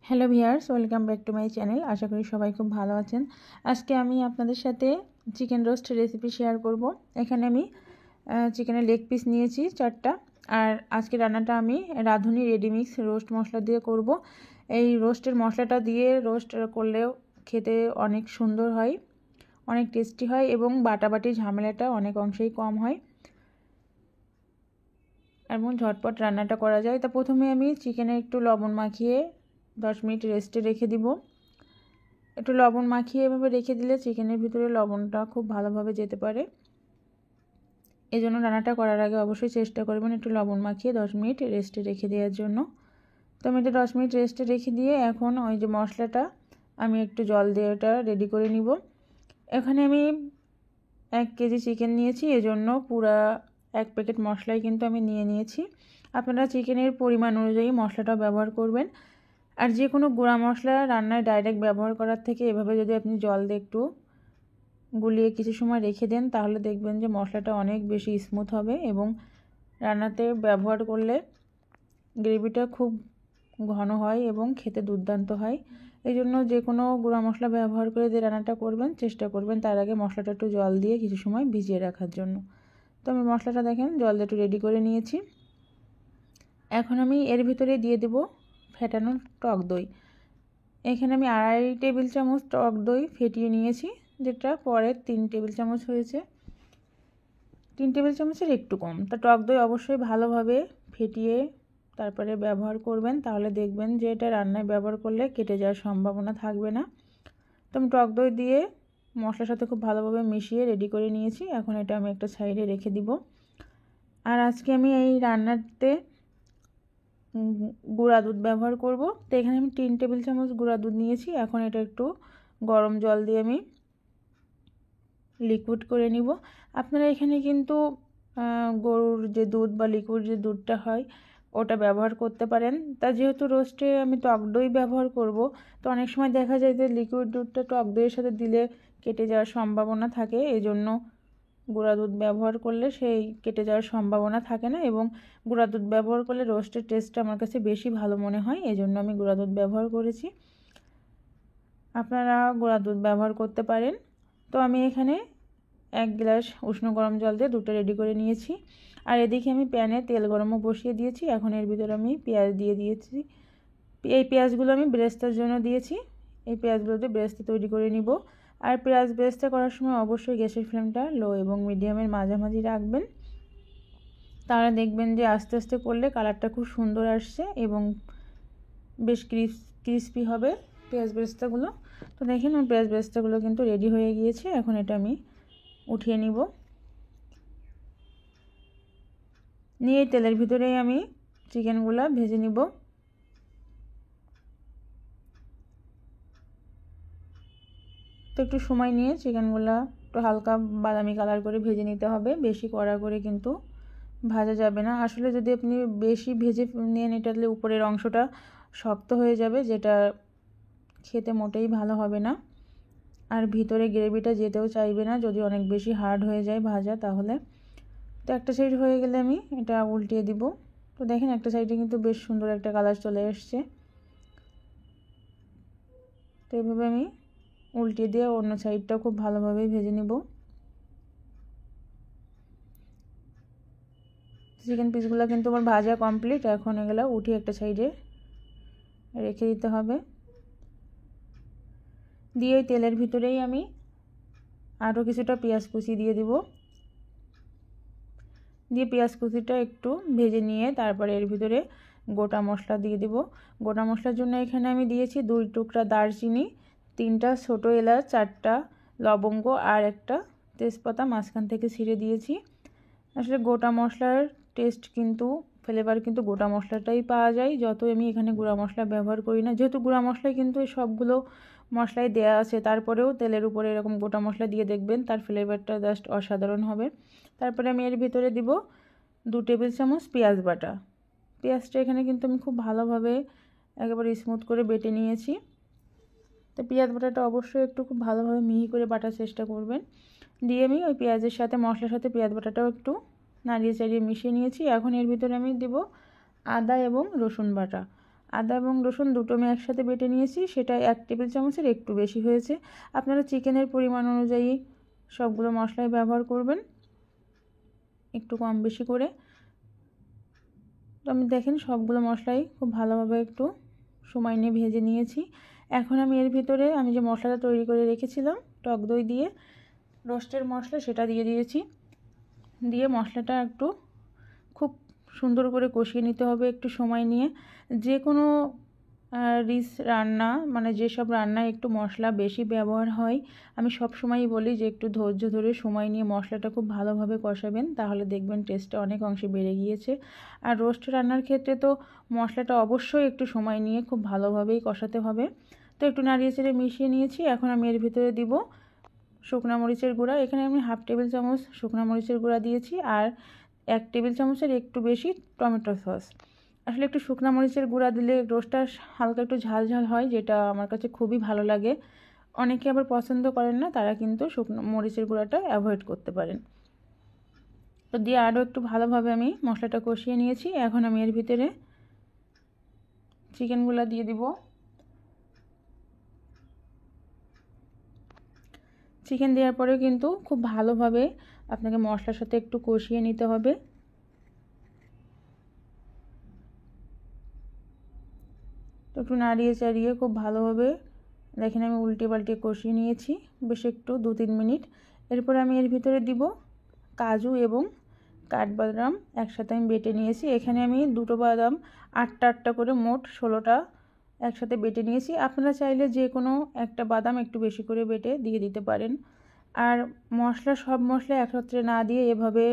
Hello viewers, welcome back to my channel. আশা করি সবাই খুব ভালো আছেন। আজকে আমি আপনাদের সাথে চিকেন রোস্ট রেসিপি শেয়ার করব। এখানে আমি চিকেনের লেগ পিস নিয়েছি 4টা। আর আজকে রান্নাটা আমি রাঁধুনি রেডিমিক্স রোস্ট মশলা দিয়ে করব। এই রোস্টের মশলাটা দিয়ে রোস্ট করলেও খেতে অনেক সুন্দর হয়, অনেক টেস্টি হয় এবং বাটাবাটি ঝামেলাটা অনেক অংশেই কম হয় এবং ঝটপট রান্নাটা করা যায়। তা প্রথমে আমি চিকেনে একটু লবণ মাখিয়ে 10 মিনিট রেস্টে রেখে দিব। একটু লবণ মাখিয়ে এভাবে রেখে দিলে চিকেনের ভিতরে লবণটা খুব ভালোভাবে যেতে পারে। এই জন্য রান্নাটা করার আগে অবশ্যই চেষ্টা করবেন একটু লবণ মাখিয়ে 10 মিনিট রেস্টে রেখে দেওয়ার জন্য। তো আমি এটা 10 মিনিট রেস্টে রেখে দিয়ে এখন ওই যে মশলাটা আমি একটু জল দিয়ে ওটা রেডি করে নিব। এখানে আমি 1 কেজি চিকেন নিয়েছি, এজন্য পুরা 1 প্যাকেট মশলাই কিন্তু আমি নিয়েছি। আপনারা চিকেনের পরিমাণ অনুযায়ী মশলাটা ব্যবহার করবেন। আর যে কোনো গুঁড়া মশলা রান্নায় ডাইরেক্ট ব্যবহার করার থেকে এভাবে যদি আপনি জল দিয়ে একটু গুলিয়ে কিছু সময় রেখে দেন তাহলে দেখবেন যে মশলাটা অনেক বেশি স্মুথ হবে এবং রান্নাতে ব্যবহার করলে গ্রেভিটা খুব ঘন হয় এবং খেতে দুর্দান্ত হয়। এই জন্য যে কোনো গুঁড়া মশলা ব্যবহার করে যে রান্নাটা করবেন চেষ্টা করবেন তার আগে মশলাটা একটু জল দিয়ে কিছু সময় ভিজিয়ে রাখার জন্য। তো আমি মশলাটা দেখেন জল দিয়ে একটু রেডি করে নিয়েছি। এখন আমি এর ভিতরে দিয়ে দেব ফেটানো টক দই। এখানে আমি 2.5 টেবিল চামচ টক দই ফেটিয়ে নিয়েছি, যেটা পরে 3 টেবিল চামচ হয়েছে। 3 টেবিল চামচের একটু কম। তা টক দই অবশ্যই ভালোভাবে ফেটিয়ে তারপরে ব্যবহার করবেন, তাহলে দেখবেন যে এটা রান্নায় ব্যবহার করলে কেটে যাওয়ার সম্ভাবনা থাকবে না। তো আমি টক দই দিয়ে মশলার সাথে খুব ভালোভাবে মিশিয়ে রেডি করে নিয়েছি। এখন এটা আমি একটা সাইডে রেখে দিব। আর আজকে আমি এই রান্নাতে গুঁড়া দুধ ব্যবহার করব। তো এখানে আমি 3 টেবিল চামচ গুঁড়া দুধ নিয়েছি। এখন এটা একটু গরম জল দিয়ে আমি লিকুইড করে নিব। আপনারা এখানে কিন্তু গরুর যে দুধ বা লিকুইড যে দুধটা হয় ওটা ব্যবহার করতে পারেন। তা যেহেতু রোস্টে আমি টক দই ব্যবহার করব, তো অনেক সময় দেখা যায় যে লিকুইড দুধটা টক দইয়ের সাথে দিলে কেটে যাওয়ার সম্ভাবনা থাকে। এজন্য গুঁড়া দুধ ব্যবহার করলে সেই কেটে যাওয়ার সম্ভাবনা থাকে না এবং গুঁড়া দুধ ব্যবহার করলে রোস্টের টেস্টটা আমার কাছে বেশি ভালো মনে হয়। এজন্য আমি গুঁড়া দুধ ব্যবহার করেছি। আপনারা গুঁড়া দুধ ব্যবহার করতে পারেন। তো আমি এখানে 1 গ্লাস উষ্ণ গরম জল দিয়ে দুধটা রেডি করে নিয়েছি। আর এদিকে আমি প্যানে তেল গরমও বসিয়ে দিয়েছি। এখন এর ভিতরে আমি পেঁয়াজ দিয়ে দিয়েছি। এই পেঁয়াজগুলো আমি বেরেস্তার জন্য দিয়েছি। এই পেঁয়াজগুলো দিয়ে বেরেস্তা তৈরি করে নিব। আর পেঁয়াজ বেরেস্তা করার সময় অবশ্যই গ্যাসের ফ্লেমটা লো এবং মিডিয়ামের মাঝামাঝি রাখবেন। তাহলে দেখবেন যে আস্তে আস্তে করলে কালারটা খুব সুন্দর আসছে এবং বেশ ক্রিস্পি হবে পেঁয়াজ বেরেস্তাগুলো। তো দেখেন আমার পেঁয়াজ বেরেস্তাগুলো কিন্তু রেডি হয়ে গিয়েছে। এখন এটা আমি উঠিয়ে নিব। নিয়ে তেলের ভিতরেই আমি চিকেনগুলো ভেজে নিব। তো একটু সময় নিয়ে চিকেনগুলো একটু হালকা বাদামি কালার করে ভেজে নিতে হবে, বেশি কড়া করে কিন্তু ভাজা যাবে না। আসলে যদি আপনি বেশি ভেজে নেন এটাতে উপরের অংশটা শক্ত হয়ে যাবে, যেটা খেতে মোটেই ভালো হবে না। আর ভিতরে গ্রেভিটা যেতেও চাইবে না যদি অনেক বেশি হার্ড হয়ে যায় ভাজা তাহলে। তো একটা সাইড হয়ে গেলে আমি এটা উল্টিয়ে দিব। তো দেখেন একটা সাইডে কিন্তু বেশ সুন্দর একটা কালার চলে এসছে। তো এইভাবে আমি উল্টিয়ে দিয়ে অন্য সাইডটাও খুব ভালোভাবে ভেজে নিব। চিকেন পিসগুলো কিন্তু আমার ভাজা কমপ্লিট। এখন এগুলো উঠিয়ে একটা সাইডে রেখে দিতে হবে। দিয়ে তেলের ভিতরেই আমি আরও কিছুটা পেঁয়াজ কুচি দিয়ে দিব। দিয়ে পেঁয়াজ কুচিটা একটু ভেজে নিয়ে তারপরে এর ভিতরে গোটা মশলা দিয়ে দিব। গোটা মশলার জন্য এখানে আমি দিয়েছি 2 টুকরা দারচিনি, 3টা ছোটো এলাচ, 4টা লবঙ্গ আর একটা তেজপাতা মাঝখান থেকে ছিঁড়ে দিয়েছি। আসলে গোটা মশলার টেস্ট কিন্তু ফ্লেভার কিন্তু গোটা মশলাটাই পাওয়া যায়, যত আমি এখানে গুঁড়া মশলা ব্যবহার করি না। যেহেতু গুঁড়া মশলায় কিন্তু সবগুলো মশলাই দেয়া আছে, তারপরেও তেলের উপরে এরকম গোটা মশলা দিয়ে দেখবেন তার ফ্লেভারটা জাস্ট অসাধারণ হবে। তারপরে আমি এর ভিতরে দিব 2 টেবিল চামচ পেঁয়াজ বাটা। পেঁয়াজটা এখানে কিন্তু আমি খুব ভালোভাবে একেবারে স্মুথ করে বেটে নিয়েছি। তো পেঁয়াজ বাটাটা অবশ্যই একটু খুব ভালোভাবে মিহি করে বাটার চেষ্টা করবেন। দিয়ে আমি ওই পেঁয়াজের সাথে মশলার সাথে পেঁয়াজ বাটাটাও একটু নাড়িয়ে চাড়িয়ে মিশিয়ে নিয়েছি। এখন এর ভিতরে আমি দেব আদা এবং রসুন বাটা। আদা এবং রসুন দুটো আমি একসাথে বেটে নিয়েছি, সেটা 1 টেবিল চামচের একটু বেশি হয়েছে। আপনারা চিকেনের পরিমাণ অনুযায়ী সবগুলো মশলাই ব্যবহার করবেন, একটু কম বেশি করে। তো আমি দেখেন সবগুলো মশলাই খুব ভালোভাবে একটু সময় নিয়ে ভেজে নিয়েছি। এখন আমি এর ভিতরে আমি যে মশলাটা তৈরি করে রেখেছিলাম টক দই দিয়ে রোস্টের মশলা, সেটা দিয়ে দিয়েছি। দিয়ে মশলাটা একটু খুব সুন্দর করে কষিয়ে নিতে হবে একটু সময় নিয়ে। যে কোনো রিচ রান্না মানে যেসব রান্নায় একটু মশলা বেশি ব্যবহার হয়, আমি সব সময়ই বলি যে একটু ধৈর্য ধরে সময় নিয়ে মশলাটা খুব ভালোভাবে কষাবেন, তাহলে দেখবেন টেস্টটা অনেক অংশে বেড়ে গিয়েছে। আর রোস্ট রান্নার ক্ষেত্রে তো মশলাটা অবশ্যই একটু সময় নিয়ে খুব ভালোভাবেই কষাতে হবে। তো একটু নাড়িয়ে চেড়ে মিশিয়ে নিয়েছি। এখন আমি এর ভিতরে দিব শুকনো মরিচের গুঁড়া। এখানে আমি 1/2 টেবিল চামচ শুকনো মরিচের গুঁড়া দিয়েছি, আর 1 টেবিল চামচের একটু বেশি টমেটো সস। আসলে একটু শুকনো মরিচের গুঁড়া দিলে রোস্টটা হালকা একটু ঝাল ঝাল হয়, যেটা আমার কাছে খুবই ভালো লাগে। অনেকে আবার পছন্দ করেন না, তারা কিন্তু শুকনো মরিচের গুঁড়াটা অ্যাভয়েড করতে পারেন। তো দিয়ে আরও একটু ভালোভাবে আমি মশলাটা কষিয়ে নিয়েছি। এখন আমি এর ভিতরে চিকেনগুলো দিয়ে দিব। চিকেন দেওয়ার পরে কিন্তু খুব ভালোভাবে আপনাকে মশলার সাথে একটু কষিয়ে নিতে হবে। তো একটু নাড়িয়ে চাড়িয়ে খুব ভালোভাবে দেখেন আমি উল্টে পাল্টে কষিয়ে নিয়েছি বেশ একটু 2-3 মিনিট। এরপর আমি এর ভিতরে দিব কাজু এবং কাঠবাদাম একসাথে আমি বেটে নিয়েছি। এখানে আমি দুটো বাদাম 8টা করে মোট 16টা একসাথে বেটে নিয়েছি। আপনারা চাইলে যে কোনো একটা বাদাম একটু বেশি করে বেটে দিয়ে দিতে পারেন। আর সব মশলা একত্রে না দিয়ে এভাবে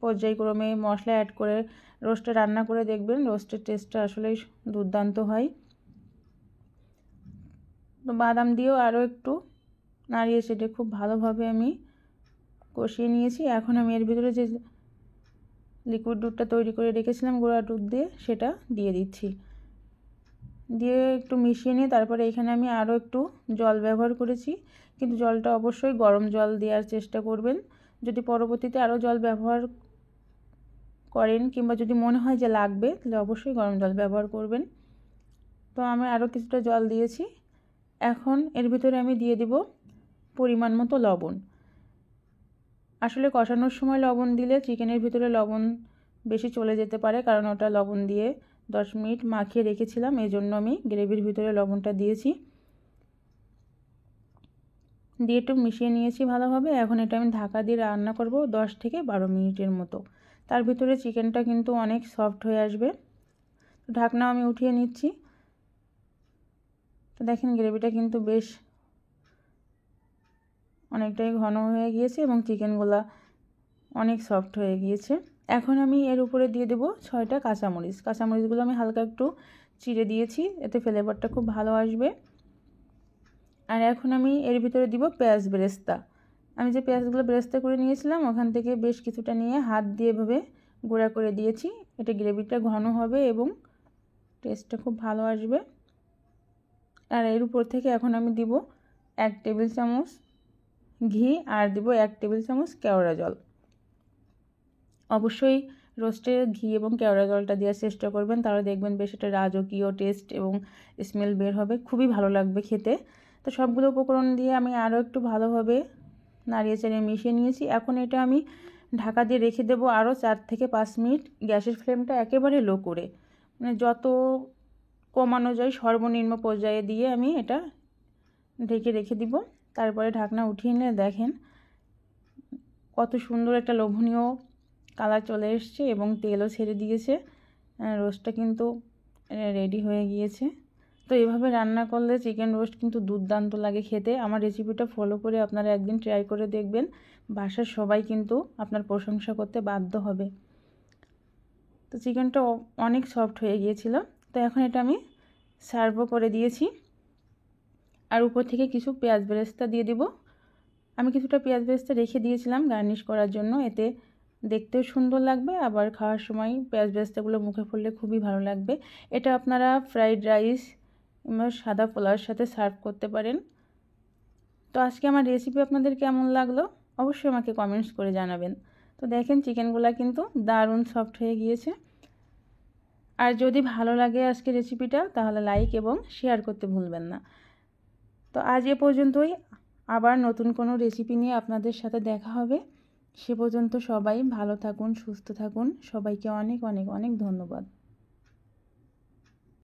পর্যায়ক্রমে মশলা অ্যাড করে রোস্টে রান্না করে দেখবেন, রোস্টের টেস্টটা আসলেই দুর্দান্ত হয়। তো বাদাম দিয়েও আরও একটু নাড়িয়ে সেটা খুব ভালোভাবে আমি কষিয়ে নিয়েছি। এখন আমি এর ভিতরে যে লিকুইড দুধটা তৈরি করে রেখেছিলাম গুঁড়া দুধ দিয়ে, সেটা দিয়ে দিচ্ছি। দিয়ে একটু মিশিয়ে নিয়ে তারপরে এখানে আমি আরও একটু জল ব্যবহার করেছি, কিন্তু জলটা অবশ্যই গরম জল দেওয়ার চেষ্টা করবেন। যদি পরবর্তীতে আরও জল ব্যবহার করেন কিংবা যদি মনে হয় যে লাগবে, তাহলে অবশ্যই গরম জল ব্যবহার করবেন। তো আমি আরও কিছুটা জল দিয়েছি। এখন এর ভিতরে আমি দিয়ে দেব পরিমাণ মতো লবণ। আসলে কষানোর সময় লবণ দিলে চিকেনের ভিতরে লবণ বেশি চলে যেতে পারে, কারণ ওটা লবণ দিয়ে 10 মিনিট মাখিয়ে রেখেছিলাম, এই জন্য আমি গ্রেভির ভিতরে লবণটা দিয়েছি। দিয়ে একটু মিশিয়ে নিয়েছি ভালোভাবে। এখন এটা আমি ঢাকা দিয়ে রান্না করব 10 থেকে 12 মিনিটের মতো। তার ভিতরে চিকেনটা কিন্তু অনেক সফট হয়ে আসবে। তো ঢাকনা আমি উঠিয়ে নিচ্ছি। তো দেখেন গ্রেভিটা কিন্তু বেশ অনেকটাই ঘন হয়ে গিয়েছে এবং চিকেনগুলো অনেক সফট হয়ে গিয়েছে। এখন আমি এর উপরে দিয়ে দেব 6টা কাঁচামরিচ। কাঁচামরিচগুলো আমি হালকা একটু চিড়ে দিয়েছি, এতে ফ্লেভারটা খুব ভালো আসবে। আর এখন আমি এর ভিতরে দিব পেঁয়াজ বেরেস্তা। আমি যে পেঁয়াজগুলো বেরেস্তা করে নিয়েছিলাম ওখান থেকে বেশ কিছুটা নিয়ে হাত দিয়ে এভাবে গুঁড়া করে দিয়েছি। এটা গ্রেভিটা ঘন হবে এবং টেস্টটা খুব ভালো আসবে। আর এর উপর থেকে এখন আমি দিব 1 টেবিল চামচ ঘি আর দিব 1 টেবিল চামচ কেওড়া জল। অবশ্যই রোস্টে ঘি এবং কেওড়া জলটা দেওয়ার চেষ্টা করবেন, তাহলে দেখবেন বেশ একটা রাজকীয় টেস্ট এবং স্মেল বের হবে, খুবই ভালো লাগবে খেতে। তো সবগুলো উপকরণ দিয়ে আমি আরও একটু ভালোভাবে নাড়িয়ে চাড়িয়ে মিশিয়ে নিয়েছি। এখন এটা আমি ঢাকা দিয়ে রেখে দেবো আরও 4 থেকে 5 মিনিট। গ্যাসের ফ্লেমটা একেবারে লো করে, মানে যত কমানো যায় সর্বনিম্ন পর্যায়ে দিয়ে আমি এটা ঢেকে রেখে দিব। তারপরে ঢাকনা উঠিয়ে নিয়ে দেখেন কত সুন্দর একটা লোভনীয় কালার চলে এসছে এবং তেলও ছেড়ে দিয়েছে। রোস্টটা কিন্তু রেডি হয়ে গিয়েছে। তো এভাবে রান্না করলে চিকেন রোস্ট কিন্তু দুর্দান্ত লাগে খেতে। আমার রেসিপিটা ফলো করে আপনারা একদিন ট্রাই করে দেখবেন, বাসার সবাই কিন্তু আপনার প্রশংসা করতে বাধ্য হবে। তো চিকেনটা অনেক সফট হয়ে গিয়েছিল। তো এখন এটা আমি সার্ভও করে দিয়েছি। আর উপর থেকে কিছু পেঁয়াজ বেরেস্তা দিয়ে দিব। আমি কিছুটা পেঁয়াজ বেরেস্তা রেখে দিয়েছিলাম গার্নিশ করার জন্য, এতে দেখতেও সুন্দর লাগবে, আবার খাওয়ার সময় পেঁয়াজ বেরেস্তাগুলো মুখে পড়লে খুবই ভালো লাগবে। এটা আপনারা ফ্রাইড রাইস কিংবা সাদা পোলাওর সাথে সার্ভ করতে পারেন। তো আজকে আমার রেসিপি আপনাদের কেমন লাগলো অবশ্যই আমাকে কমেন্টস করে জানাবেন। তো দেখেন চিকেনগুলো কিন্তু দারুণ সফট হয়ে গিয়েছে। আর যদি ভালো লাগে আজকে রেসিপিটা তাহলে লাইক এবং শেয়ার করতে ভুলবেন না। তো আজ এ পর্যন্তই, আবার নতুন কোনো রেসিপি নিয়ে আপনাদের সাথে দেখা হবে। সে পর্যন্ত সবাই ভালো থাকুন, সুস্থ থাকুন। সবাইকে অনেক অনেক অনেক ধন্যবাদ।